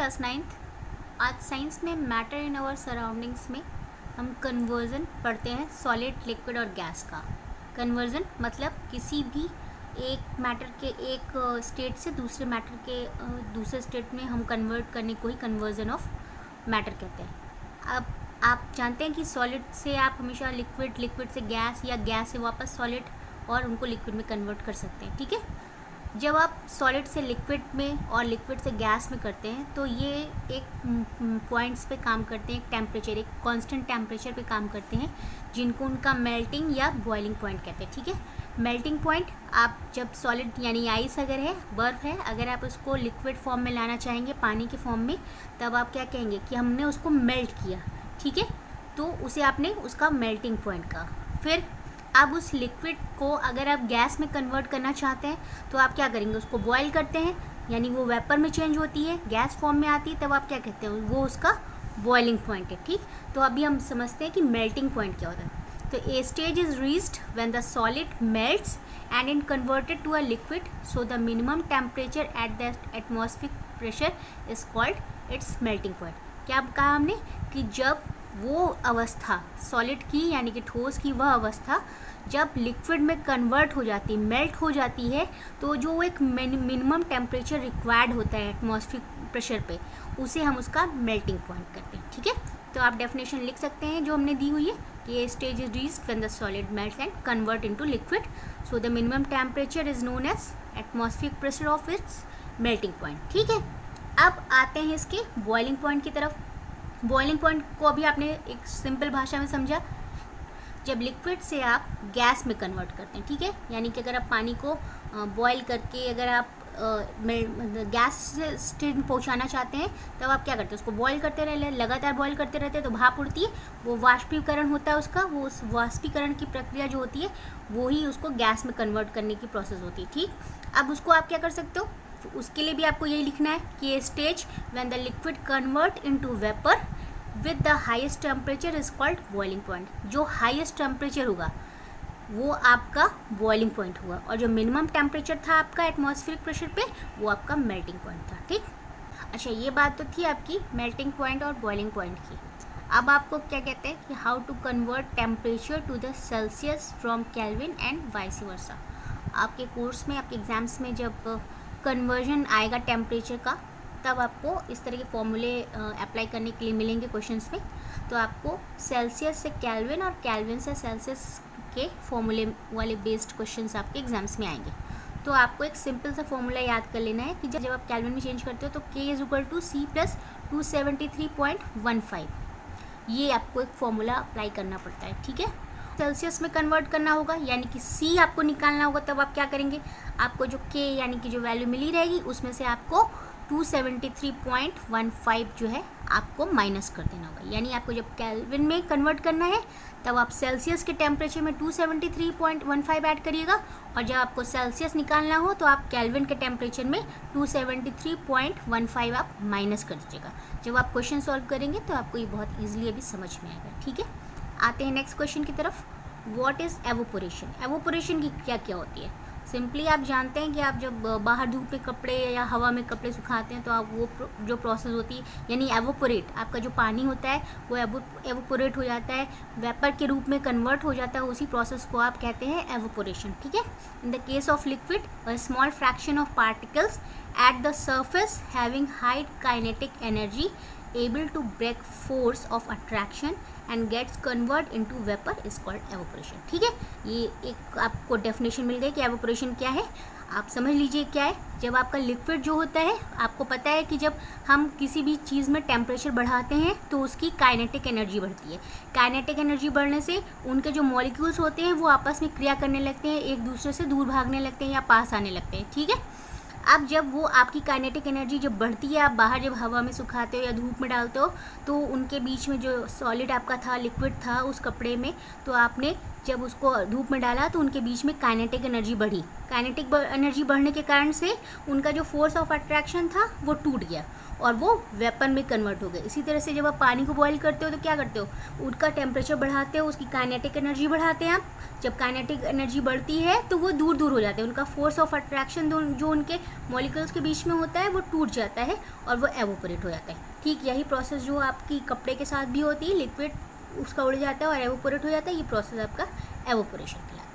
Class 9th। आज science में matter in our surroundings में हम कन्वर्जन पढ़ते हैं सॉलिड, लिक्विड और गैस का। कन्वर्जन मतलब किसी भी एक मैटर के एक स्टेट से दूसरे मैटर के दूसरे स्टेट में हम कन्वर्ट करने को ही कन्वर्जन ऑफ मैटर कहते हैं। अब आप जानते हैं कि सॉलिड से आप हमेशा लिक्विड, लिक्विड से गैस या गैस से वापस सॉलिड और उनको लिक्विड में कन्वर्ट कर सकते हैं। ठीक है, जब आप सॉलिड से लिक्विड में और लिक्विड से गैस में करते हैं तो ये एक पॉइंट्स पे काम करते हैं, एक टेम्परेचर, एक कांस्टेंट टेम्परेचर पे काम करते हैं, जिनको उनका मेल्टिंग या बॉइलिंग पॉइंट कहते हैं। ठीक है, मेल्टिंग पॉइंट, आप जब सॉलिड यानी आइस अगर है, बर्फ़ है, अगर आप उसको लिक्विड फॉर्म में लाना चाहेंगे, पानी के फॉर्म में, तब आप क्या कहेंगे कि हमने उसको मेल्ट किया। ठीक है, तो उसे आपने उसका मेल्टिंग पॉइंट कहा। फिर अब उस लिक्विड को अगर आप गैस में कन्वर्ट करना चाहते हैं तो आप क्या करेंगे, उसको बॉयल करते हैं, यानी वो वेपर में चेंज होती है, गैस फॉर्म में आती है, तब आप क्या कहते हैं, वो उसका बॉइलिंग पॉइंट है। ठीक, तो अभी हम समझते हैं कि मेल्टिंग पॉइंट क्या होता है। तो a stage is reached when the solid melts and in converted to a liquid, so the minimum temperature at the atmospheric pressure is called its melting point. क्या कहा हमने कि जब वो अवस्था सॉलिड की यानी कि ठोस की वह अवस्था जब लिक्विड में कन्वर्ट हो जाती है, मेल्ट हो जाती है, तो जो एक मिनिमम टेम्परेचर रिक्वायर्ड होता है एटमॉस्फेरिक प्रेशर पे, उसे हम उसका मेल्टिंग पॉइंट करते हैं। ठीक है, तो आप डेफिनेशन लिख सकते हैं जो हमने दी हुई है कि ये stage is reached when the solid melts and convert into liquid, so the minimum temperature is known as atmospheric pressure of its melting point. ठीक है, अब आते हैं इसके बॉइलिंग पॉइंट की तरफ। बॉइलिंग पॉइंट को अभी आपने एक सिंपल भाषा में समझा, जब लिक्विड से आप गैस में कन्वर्ट करते हैं। ठीक है, यानी कि अगर आप पानी को बॉयल करके अगर आप गैस से स्टेज पहुंचाना चाहते हैं, तब आप क्या करते हैं, उसको बॉयल करते रहे, लगातार बॉयल करते रहते हैं, तो भाप उड़ती है, वो वाष्पीकरण होता है उसका, वो उस वाष्पीकरण की प्रक्रिया जो होती है वो ही उसको गैस में कन्वर्ट करने की प्रोसेस होती है। ठीक, अब उसको आप क्या कर सकते हो, उसके लिए भी आपको यही लिखना है कि ये stage when the liquid convert into vapour with the highest temperature is called boiling point. जो हाईएस्ट टेम्परेचर होगा वो आपका बॉइलिंग पॉइंट हुआ, और जो मिनिमम टेम्परेचर था आपका एटमॉस्फेरिक प्रेशर पे, वो आपका मेल्टिंग पॉइंट था। ठीक, अच्छा, ये बात तो थी आपकी मेल्टिंग पॉइंट और बॉइलिंग पॉइंट की। अब आपको क्या कहते हैं कि how to convert temperature to the Celsius from Kelvin and vice versa. आपके कोर्स में, आपके एग्जाम्स में जब कन्वर्जन आएगा टेम्परेचर का, तब आपको इस तरह के फॉर्मूले अप्लाई करने के लिए मिलेंगे क्वेश्चंस में। तो आपको सेल्सियस से केल्विन और केल्विन से सेल्सियस के फॉर्मूले वाले बेस्ड क्वेश्चंस आपके एग्जाम्स में आएंगे। तो आपको एक सिंपल सा फॉर्मूला याद कर लेना है कि जब आप केल्विन में चेंज करते हो तो K is equal to C plus 273.15, ये आपको एक फॉर्मूला अप्लाई करना पड़ता है। ठीक है, सेल्सियस में कन्वर्ट करना होगा, यानी कि C आपको निकालना होगा, तब आप क्या करेंगे, आपको जो K यानी कि जो वैल्यू मिली रहेगी उसमें से आपको 273.15 जो है आपको माइनस कर देना होगा। यानी आपको जब केल्विन में कन्वर्ट करना है तब आप सेल्सियस के टेम्परेचर में 273.15 ऐड करिएगा, और जब आपको सेल्सियस निकालना हो तो आप केल्विन के टेम्परेचर में 273.15 आप माइनस कर दीजिएगा। जब आप क्वेश्चन सॉल्व करेंगे तो आपको ये बहुत ईजिली अभी समझ में आएगा। ठीक है, आते हैं नेक्स्ट क्वेश्चन की तरफ। What is evaporation. एवोपोरेशन की क्या क्या होती है। सिंपली आप जानते हैं कि आप जब बाहर धूप में कपड़े या हवा में कपड़े सुखाते हैं तो आप वो जो प्रोसेस होती है, यानी एवोपोरेट, आपका जो पानी होता है वो एवोपोरेट हो जाता है, वेपर के रूप में कन्वर्ट हो जाता है, उसी प्रोसेस को आप कहते हैं एवोपोरेशन। ठीक है, in the case of liquid a small fraction of particles at the surface having high kinetic energy able to break force of attraction and gets convert into vapor is called evaporation। ठीक है, ये एक आपको definition मिल गई कि evaporation क्या है। आप समझ लीजिए क्या है। जब आपका लिक्विड जो होता है, आपको पता है कि जब हम किसी भी चीज़ में टेम्परेचर बढ़ाते हैं तो उसकी काइनेटिक एनर्जी बढ़ती है। काइनेटिक एनर्जी बढ़ने से उनके जो मॉलिक्यूल्स होते हैं वो आपस में क्रिया करने लगते हैं, एक दूसरे से दूर भागने लगते हैं या पास आने लगते हैं। ठीक है, अब जब वो आपकी काइनेटिक एनर्जी जब बढ़ती है, आप बाहर जब हवा में सुखाते हो या धूप में डालते हो, तो उनके बीच में जो सॉलिड आपका था, लिक्विड था उस कपड़े में, तो आपने जब उसको धूप में डाला तो उनके बीच में काइनेटिक एनर्जी बढ़ी। काइनेटिक एनर्जी बढ़ने के कारण से उनका जो फोर्स ऑफ अट्रैक्शन था वो टूट गया, और वो वेपन में कन्वर्ट हो गए। इसी तरह से जब आप पानी को बॉईल करते हो तो क्या करते हो, उसका टेम्परेचर बढ़ाते हो, उसकी काइनेटिक एनर्जी बढ़ाते हैं आप। जब काइनेटिक एनर्जी बढ़ती है तो वो दूर दूर हो जाते हैं, उनका फोर्स ऑफ अट्रैक्शन जो उनके मॉलिक्यूल्स के बीच में होता है वो टूट जाता है और वो एवोपरेट हो जाता है। ठीक यही प्रोसेस जो आपकी कपड़े के साथ भी होती है, लिक्विड उसका उड़ जाता है और एवोपरेट हो जाता है, ये प्रोसेस आपका एवोपरेशन कहलाता है।